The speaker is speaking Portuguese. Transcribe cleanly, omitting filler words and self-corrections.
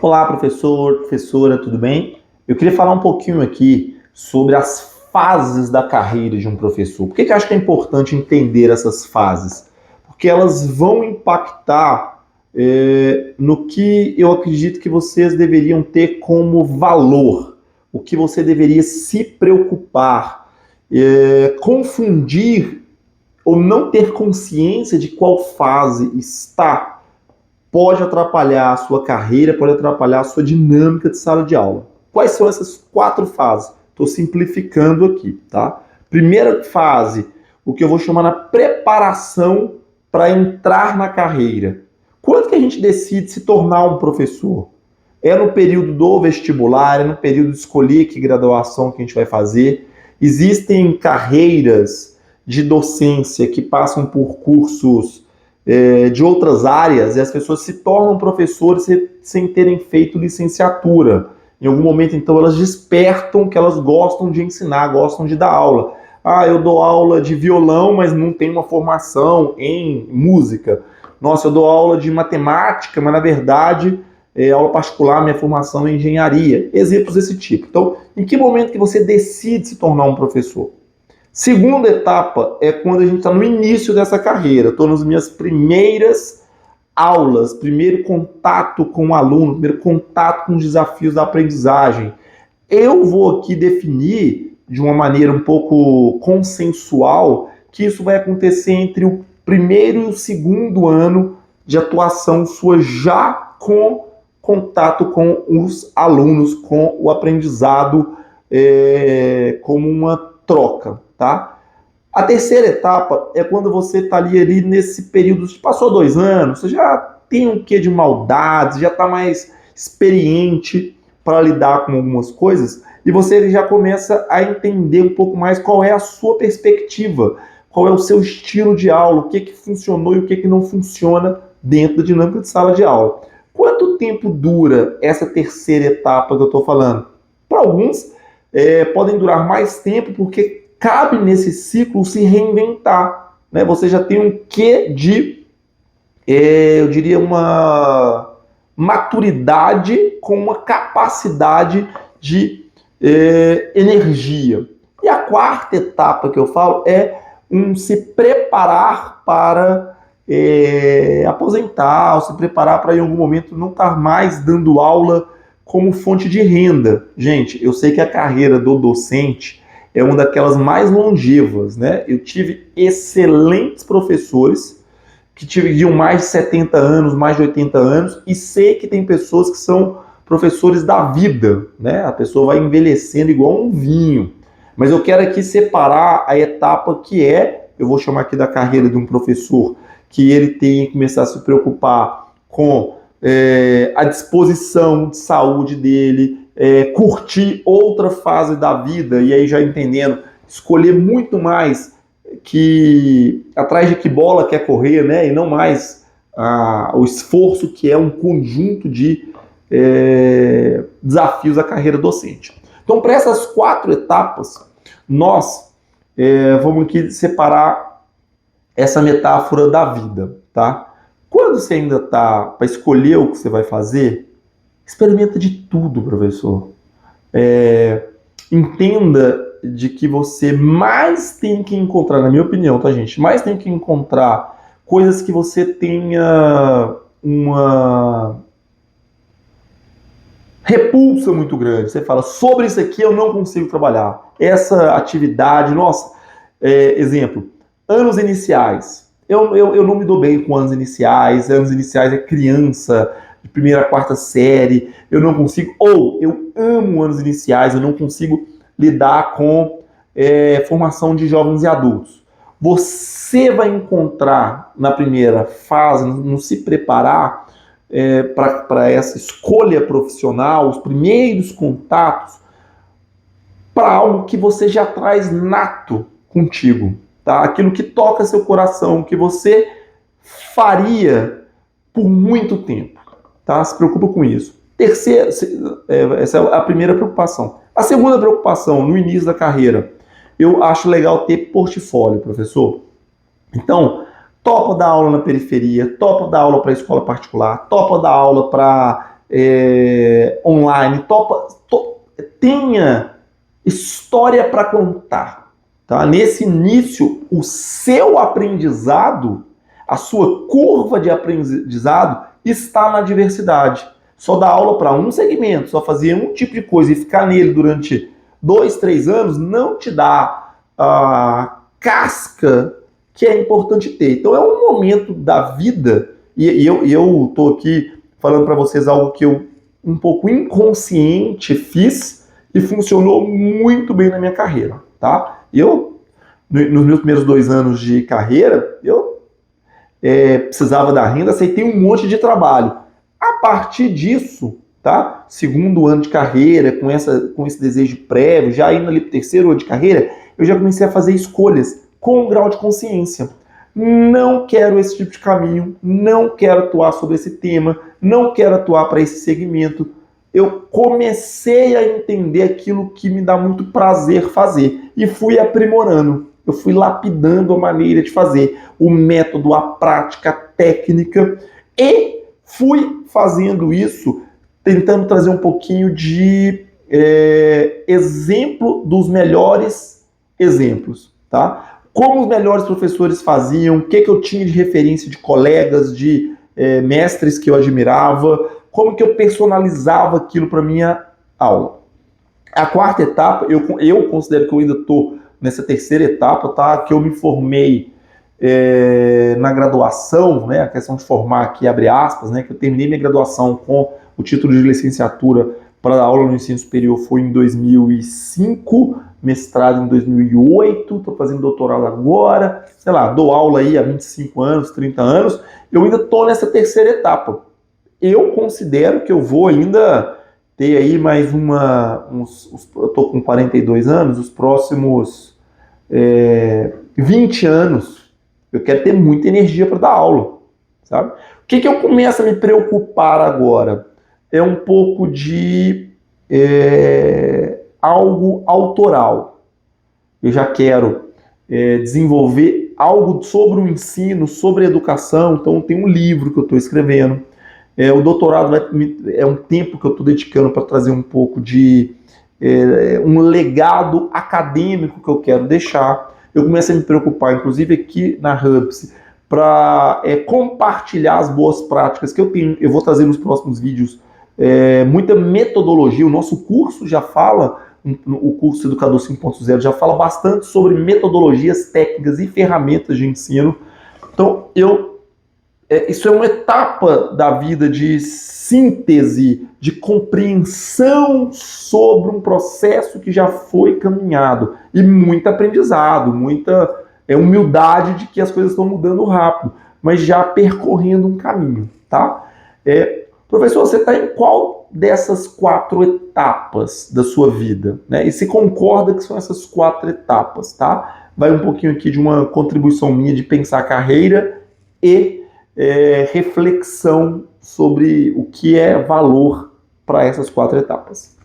Olá, professor, professora, tudo bem? Eu queria falar um pouquinho aqui sobre as fases da carreira de um professor. Por que eu acho que é importante entender essas fases? Porque elas vão impactar no que eu acredito que vocês deveriam ter como valor, o que você deveria se preocupar, confundir ou não ter consciência de qual fase está pode atrapalhar a sua carreira, pode atrapalhar a sua dinâmica de sala de aula. Quais são essas 4 fases? Estou simplificando aqui, tá? Primeira fase, o que eu vou chamar na preparação para entrar na carreira. Quando que a gente decide se tornar um professor? É no período do vestibular, é no período de escolher que graduação que a gente vai fazer. Existem carreiras de docência que passam por cursos de outras áreas e as pessoas se tornam professores sem terem feito licenciatura. Em algum momento, então, elas despertam que elas gostam de ensinar, gostam de dar aula. Ah, eu dou aula de violão, mas não tenho uma formação em música. Nossa, eu dou aula de matemática, mas na verdade, aula particular, minha formação é em engenharia. Exemplos desse tipo. Então, em que momento que você decide se tornar um professor? Segunda etapa é quando a gente está no início dessa carreira. Estou nas minhas primeiras aulas, primeiro contato com o aluno, primeiro contato com os desafios da aprendizagem. Eu vou aqui definir de uma maneira um pouco consensual que isso vai acontecer entre o primeiro e o segundo ano de atuação sua já com contato com os alunos, com o aprendizado como uma troca, tá? A terceira etapa é quando você está ali nesse período, passou 2 anos, você já tem um quê de maldade, já está mais experiente para lidar com algumas coisas e você já começa a entender um pouco mais qual é a sua perspectiva, qual é o seu estilo de aula, o que funcionou e o que não funciona dentro da dinâmica de sala de aula. Quanto tempo dura essa terceira etapa que eu estou falando? Para alguns, podem durar mais tempo porque cabe nesse ciclo se reinventar, né? Você já tem um quê de, eu diria, uma maturidade com uma capacidade de energia. E a quarta etapa que eu falo é se preparar para aposentar, ou se preparar para em algum momento não estar mais dando aula como fonte de renda. Gente, eu sei que a carreira do docente é uma daquelas mais longevas, né? Eu tive excelentes professores que tiveram mais de 70 anos, mais de 80 anos, e sei que tem pessoas que são professores da vida, né? A pessoa vai envelhecendo igual um vinho. Mas eu quero aqui separar a etapa que eu vou chamar aqui da carreira de um professor, que ele tem que começar a se preocupar com a disposição de saúde dele, curtir outra fase da vida, e aí já entendendo, escolher muito mais que atrás de que bola quer correr, né? E não mais o esforço que é um conjunto de desafios da carreira docente. Então, para essas 4 etapas, nós vamos aqui separar essa metáfora da vida, tá? Quando você ainda está para escolher o que você vai fazer, experimenta de tudo, professor. Entenda de que você mais tem que encontrar, na minha opinião, tá, gente? Mais tem que encontrar coisas que você tenha uma repulsa muito grande. Você fala, sobre isso aqui eu não consigo trabalhar. Essa atividade, nossa, exemplo, anos iniciais. Eu não me dou bem com anos iniciais é criança, de primeira a quarta série, eu não consigo, ou eu amo anos iniciais, eu não consigo lidar com formação de jovens e adultos. Você vai encontrar na primeira fase, no se preparar para essa escolha profissional, os primeiros contatos, para algo que você já traz nato contigo, tá? Aquilo que toca seu coração, que você faria por muito tempo, tá? Se preocupa com isso. Terceira, essa é a primeira preocupação. A segunda preocupação, no início da carreira, eu acho legal ter portfólio, professor. Então, topa dar aula na periferia, topa dar aula para escola particular, topa dar aula para online, tenha história para contar. Tá? Nesse início, o seu aprendizado, a sua curva de aprendizado está na diversidade. Só dar aula para um segmento, só fazer um tipo de coisa e ficar nele durante 2, 3 anos não te dá a casca que é importante ter. Então é um momento da vida, e eu estou aqui falando para vocês algo que eu um pouco inconsciente fiz e funcionou muito bem na minha carreira, tá? Nos meus primeiros 2 anos de carreira, eu precisava da renda, aceitei um monte de trabalho. A partir disso, tá? Segundo ano de carreira, com esse desejo prévio, já indo ali para o terceiro ano de carreira, eu já comecei a fazer escolhas com um grau de consciência. Não quero esse tipo de caminho, não quero atuar sobre esse tema, não quero atuar para esse segmento. Eu comecei a entender aquilo que me dá muito prazer fazer e fui aprimorando. Eu fui lapidando a maneira de fazer, o método, a prática, a técnica, e fui fazendo isso, tentando trazer um pouquinho de exemplo dos melhores exemplos, tá? Como os melhores professores faziam, o que eu tinha de referência de colegas, de mestres que eu admirava, como que eu personalizava aquilo para minha aula. A quarta etapa, eu considero que eu ainda estou nessa terceira etapa, tá? Que eu me formei na graduação, né? A questão de formar aqui, abre aspas, né? Que eu terminei minha graduação com o título de licenciatura para dar aula no ensino superior foi em 2005, mestrado em 2008, estou fazendo doutorado agora, sei lá, dou aula aí há 25 anos, 30 anos, eu ainda estou nessa terceira etapa. Eu considero que eu vou ainda ter aí mais eu estou com 42 anos, os próximos 20 anos, eu quero ter muita energia para dar aula, sabe? O que eu começo a me preocupar agora? É um pouco de algo autoral. Eu já quero desenvolver algo sobre o ensino, sobre a educação, então tem um livro que eu estou escrevendo. O doutorado é um tempo que eu estou dedicando para trazer um pouco de um legado acadêmico que eu quero deixar. Eu começo a me preocupar, inclusive aqui na Hubs, para compartilhar as boas práticas que eu tenho. Eu vou trazer nos próximos vídeos muita metodologia. O nosso curso já fala, o curso Educador 5.0 já fala bastante sobre metodologias, técnicas e ferramentas de ensino. Então, isso é uma etapa da vida de síntese, de compreensão sobre um processo que já foi caminhado. E muito aprendizado, muita humildade de que as coisas estão mudando rápido, mas já percorrendo um caminho, tá? Professor, você está em qual dessas 4 etapas da sua vida, né? E se concorda que são essas 4 etapas, tá? Vai um pouquinho aqui de uma contribuição minha de pensar a carreira e reflexão sobre o que é valor para essas 4 etapas.